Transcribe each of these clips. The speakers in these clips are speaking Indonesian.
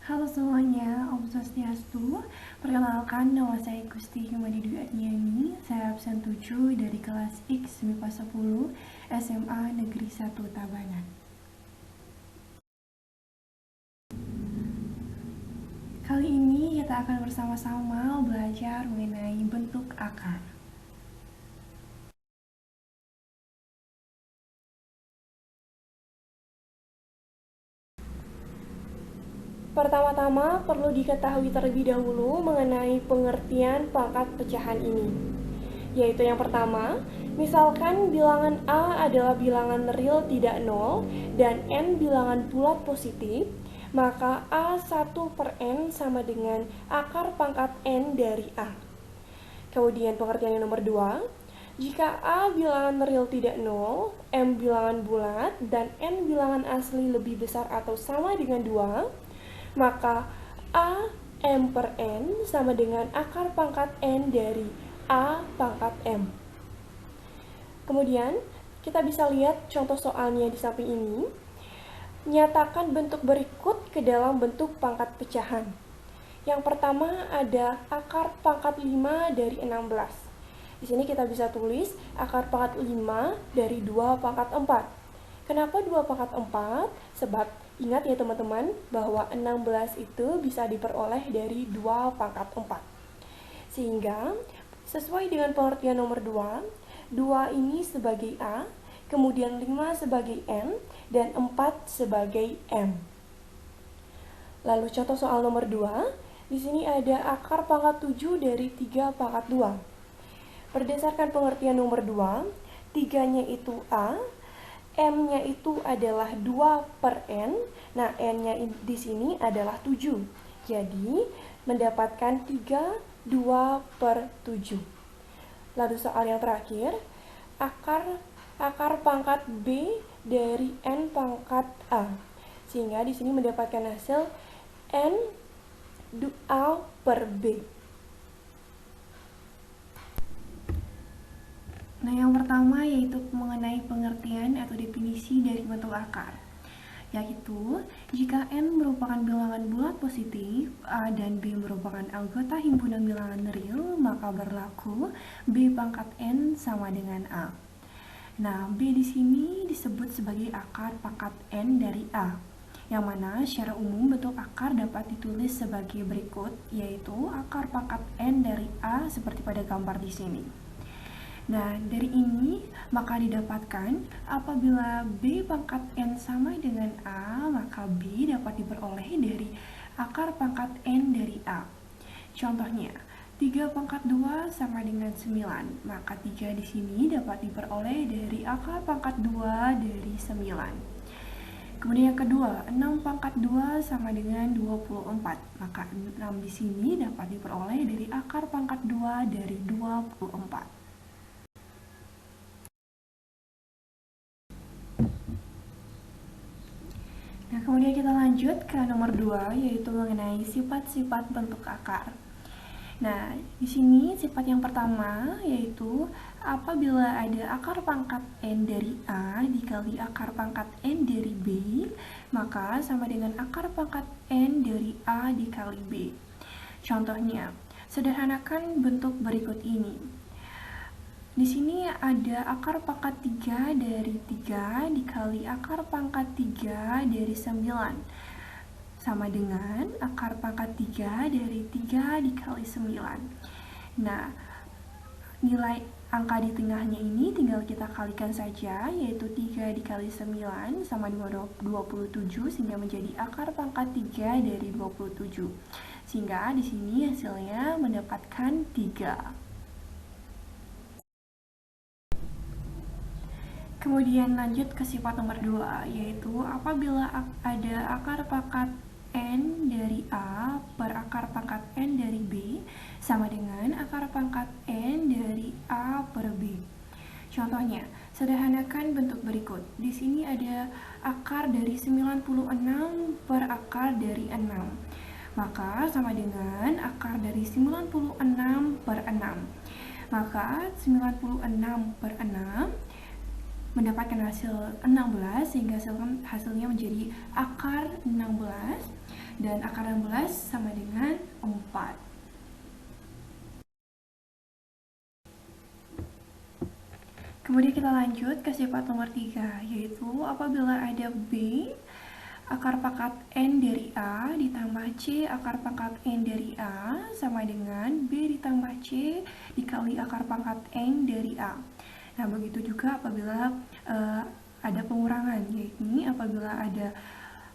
Halo semuanya, Om Swastiastu. Perkenalkan, nama saya Gusti Himadi Dwi Adniani. Saya absen 7 dari kelas X MIPA 10 SMA Negeri 1 Tabanan. Kali ini kita akan bersama-sama belajar mengenai bentuk akar. Pertama-tama perlu diketahui terlebih dahulu mengenai pengertian pangkat pecahan ini. Yaitu yang pertama, misalkan bilangan A adalah bilangan real tidak nol dan N bilangan bulat positif, maka A1 per N sama dengan akar pangkat N dari A. Kemudian pengertian yang nomor 2, jika A bilangan real tidak nol, M bilangan bulat, dan N bilangan asli lebih besar atau sama dengan 2, maka A M per N sama dengan akar pangkat N dari A pangkat M. Kemudian, kita bisa lihat contoh soalnya di samping ini. Nyatakan bentuk berikut ke dalam bentuk pangkat pecahan. Yang pertama ada akar pangkat 5 dari 16. Di sini kita bisa tulis akar pangkat 5 dari 2 pangkat 4. Kenapa 2 pangkat 4? Sebab ingat ya teman-teman, bahwa 16 itu bisa diperoleh dari 2 pangkat 4. Sehingga, sesuai dengan pengertian nomor 2, 2 ini sebagai A, kemudian 5 sebagai N, dan 4 sebagai M. Lalu contoh soal nomor 2, di sini ada akar pangkat 7 dari 3 pangkat 2. Berdasarkan pengertian nomor 2, 3-nya itu A, M-nya itu adalah 2 per N, nah N-nya di sini adalah 7. Jadi, mendapatkan 3, 2 per 7. Lalu soal yang terakhir, akar pangkat B dari N pangkat A. Sehingga di sini mendapatkan hasil N A per B. Nah, yang pertama yaitu mengenai pengertian atau definisi dari bentuk akar, yaitu jika N merupakan bilangan bulat positif, A dan B merupakan anggota himpunan bilangan real, maka berlaku B pangkat N sama dengan A. Nah, B di sini disebut sebagai akar pangkat N dari A, yang mana secara umum bentuk akar dapat ditulis sebagai berikut, yaitu akar pangkat N dari A seperti pada gambar di sini. Nah, dari ini maka didapatkan apabila B pangkat N sama dengan A, maka B dapat diperoleh dari akar pangkat N dari A. Contohnya, 3 pangkat 2 sama dengan 9, maka 3 di sini dapat diperoleh dari akar pangkat 2 dari 9. Kemudian yang kedua, 6 pangkat 2 sama dengan 24, maka 6 di sini dapat diperoleh dari akar pangkat 2 dari 24. Nah, kemudian kita lanjut ke nomor 2, yaitu mengenai sifat-sifat bentuk akar. Nah, di sini sifat yang pertama yaitu apabila ada akar pangkat N dari A dikali akar pangkat N dari B, maka sama dengan akar pangkat N dari A dikali B. Contohnya, sederhanakan bentuk berikut ini. Di sini ada akar pangkat 3 dari 3 dikali akar pangkat 3 dari 9. Sama dengan akar pangkat 3 dari 3 dikali 9. Nah, nilai angka di tengahnya ini tinggal kita kalikan saja, yaitu 3 dikali 9 sama dengan 27, sehingga menjadi akar pangkat 3 dari 27. Sehingga di sini hasilnya mendapatkan 3. Kemudian lanjut ke sifat nomor 2, yaitu apabila ada akar pangkat N dari A per akar pangkat N dari B sama dengan akar pangkat N dari A per B. Contohnya, sederhanakan bentuk berikut. Di sini ada akar dari 96 per akar dari 6. Maka sama dengan akar dari 96 per 6. Maka 96 per 6 mendapatkan hasil 16, sehingga hasilnya menjadi akar 16. Dan akar 16 sama dengan 4. Kemudian kita lanjut ke sifat nomor 3, yaitu apabila ada B akar pangkat N dari A ditambah C akar pangkat N dari A sama dengan B ditambah C dikali akar pangkat N dari A. Nah, begitu juga apabila ada pengurangan, yaitu apabila ada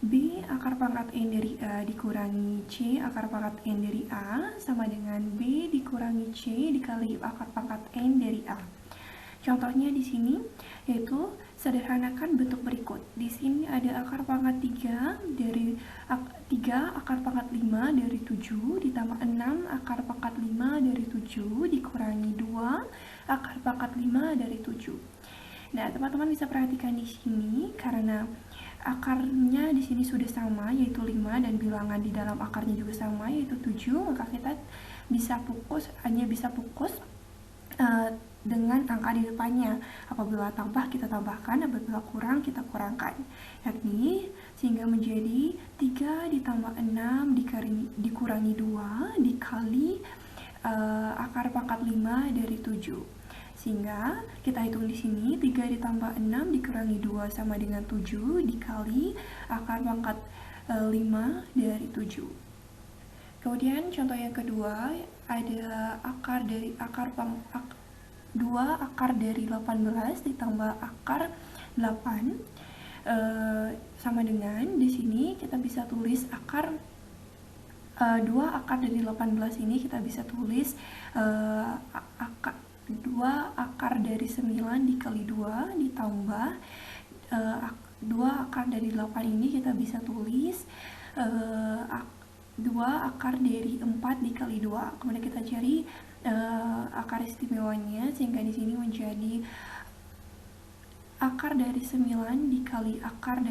B akar pangkat N dari A dikurangi C akar pangkat N dari A sama dengan B dikurangi C dikali akar pangkat N dari A. Contohnya di sini yaitu sederhanakan bentuk berikut. Di sini ada akar pangkat 3 dari 3 akar pangkat 5 dari 7 ditambah 6 akar pangkat 5 dari 7 dikurangi 2 akar pangkat 5 dari 7. Nah, teman-teman bisa perhatikan di sini karena akarnya di sini sudah sama yaitu 5 dan bilangan di dalam akarnya juga sama yaitu 7, maka kita hanya bisa fokus dengan angka di depannya. Apabila tambah kita tambahkan, apabila kurang kita kurangkan, yakni sehingga menjadi 3 ditambah 6 dikurangi 2 dikali akar pangkat 5 dari 7. Sehingga kita hitung di sini 3 ditambah 6 dikurangi 2 sama dengan 7 dikali akar pangkat 5 dari 7. Kemudian contoh yang kedua ada 2 akar dari 18 ditambah akar 8 sama dengan di sini kita bisa tulis 2 akar dari 18 ini kita bisa tulis 2 akar dari 9 dikali 2 ditambah 2 akar dari 8 ini kita bisa tulis 2 akar dari 4 dikali 2. Kemudian kita cari akar istimewanya sehingga di sini menjadi akar dari 9 dikali akar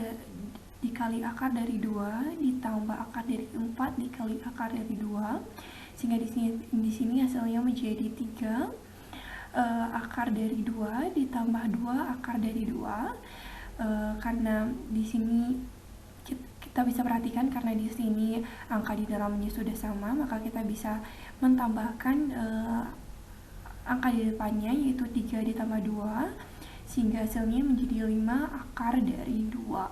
dari 2 ditambah akar dari 4 dikali akar dari 2 sehingga di sini hasilnya menjadi 3 akar dari 2 ditambah 2 akar dari 2. Karena di sini kita bisa perhatikan karena di sini angka di dalamnya sudah sama, maka kita bisa mentambahkan angka di depannya yaitu 3 ditambah 2 sehingga hasilnya menjadi 5 akar dari 2.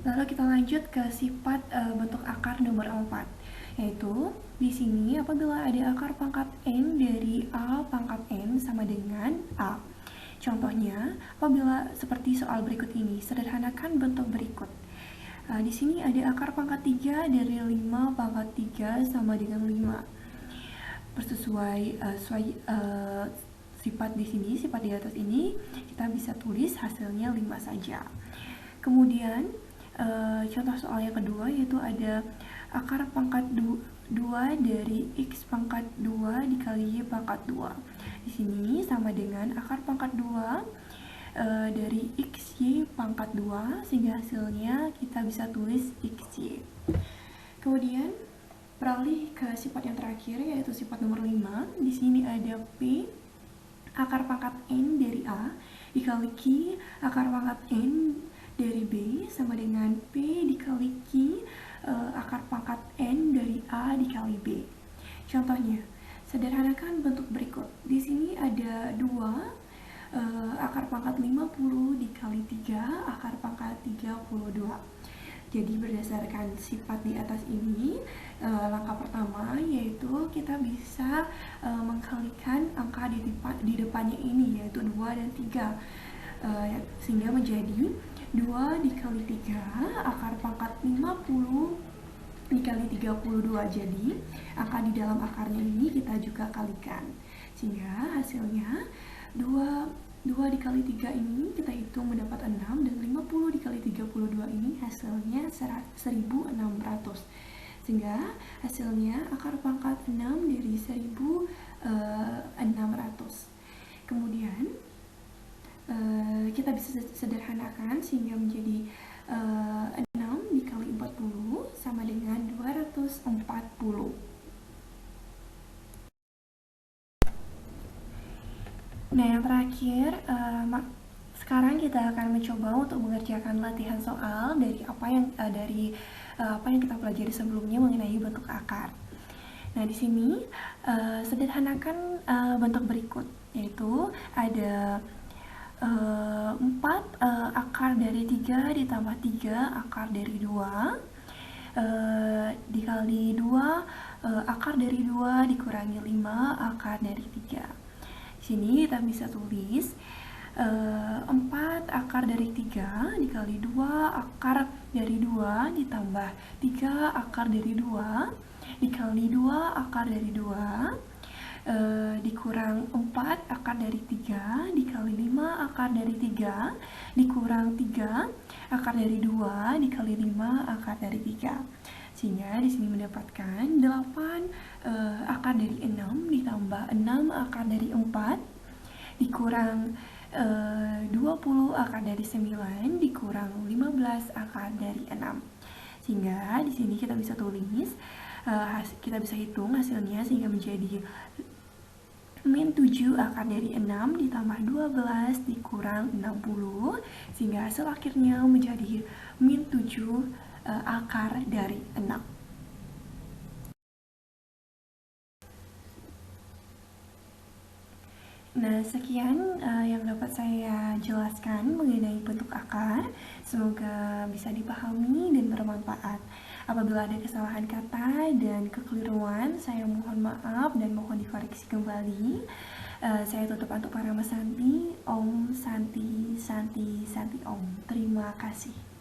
Lalu kita lanjut ke sifat bentuk akar nomor 4, yaitu di sini apabila ada akar pangkat N dari A pangkat N sama dengan A. Contohnya, apabila seperti soal berikut ini, sederhanakan bentuk berikut. Di sini ada akar pangkat 3 dari 5 pangkat 3 sama dengan 5. Sesuai sifat di sini, sifat di atas ini, kita bisa tulis hasilnya 5 saja. Kemudian, contoh soal yang kedua yaitu ada akar pangkat 2 dari X pangkat 2 dikali Y pangkat 2. Di sini sama dengan akar pangkat 2 dari XY pangkat 2 sehingga hasilnya kita bisa tulis XY. Kemudian beralih ke sifat yang terakhir yaitu sifat nomor 5. Di sini ada P akar pangkat N dari A dikali Q akar pangkat N dari B sama dengan P dikali Q akar pangkat N dari A dikali B. Contohnya, sederhanakan bentuk berikut. Di sini ada 2 akar pangkat 50 dikali 3 akar pangkat 32. Jadi berdasarkan sifat di atas ini, langkah pertama yaitu kita bisa mengkalikan angka di depannya ini yaitu 2 dan 3 sehingga menjadi 2 dikali 3 akar pangkat 50 dikali 32. Jadi angka di dalam akarnya ini kita juga kalikan sehingga hasilnya 2 dikali 3 ini kita hitung mendapat 6 dan 50 dikali 32 ini hasilnya 1600 sehingga hasilnya akar pangkat 6 dari 1600. Kemudian kita bisa sederhanakan sehingga menjadi 6 dikali 40 sama dengan 240. Nah, yang terakhir Sekarang kita akan mencoba untuk mengerjakan latihan soal dari apa yang kita pelajari sebelumnya mengenai bentuk akar. Nah, di sini sederhanakan bentuk berikut, yaitu ada 4 akar dari 3 ditambah 3 akar dari 2 dikali 2 akar dari 2 dikurangi 5 akar dari 3. Di sini kita bisa tulis 4 akar dari 3 dikali 2 akar dari 2 ditambah 3 akar dari 2 dikali 2 akar dari 2 dikurang 4 akar dari 3 dikali 5 akar dari 3 dikurang 3 akar dari 2 dikali 5 akar dari 3. Sehingga di sini mendapatkan 8 akar dari 6 ditambah 6 akar dari 4 dikurang 20 akar dari 9 dikurang 15 akar dari 6. Sehingga di sini kita bisa tulis, kita bisa hitung hasilnya sehingga menjadi min 7 akar dari 6 ditambah 12 dikurang 60, sehingga hasil akhirnya menjadi min 7 akar dari 6. Nah, sekian yang dapat saya jelaskan mengenai bentuk akar. Semoga bisa dipahami dan bermanfaat. Apabila ada kesalahan kata dan kekeliruan, saya mohon maaf dan mohon dikoreksi kembali. Saya tutup untuk para Santi. Om Santi, Santi, Santi Om. Terima kasih.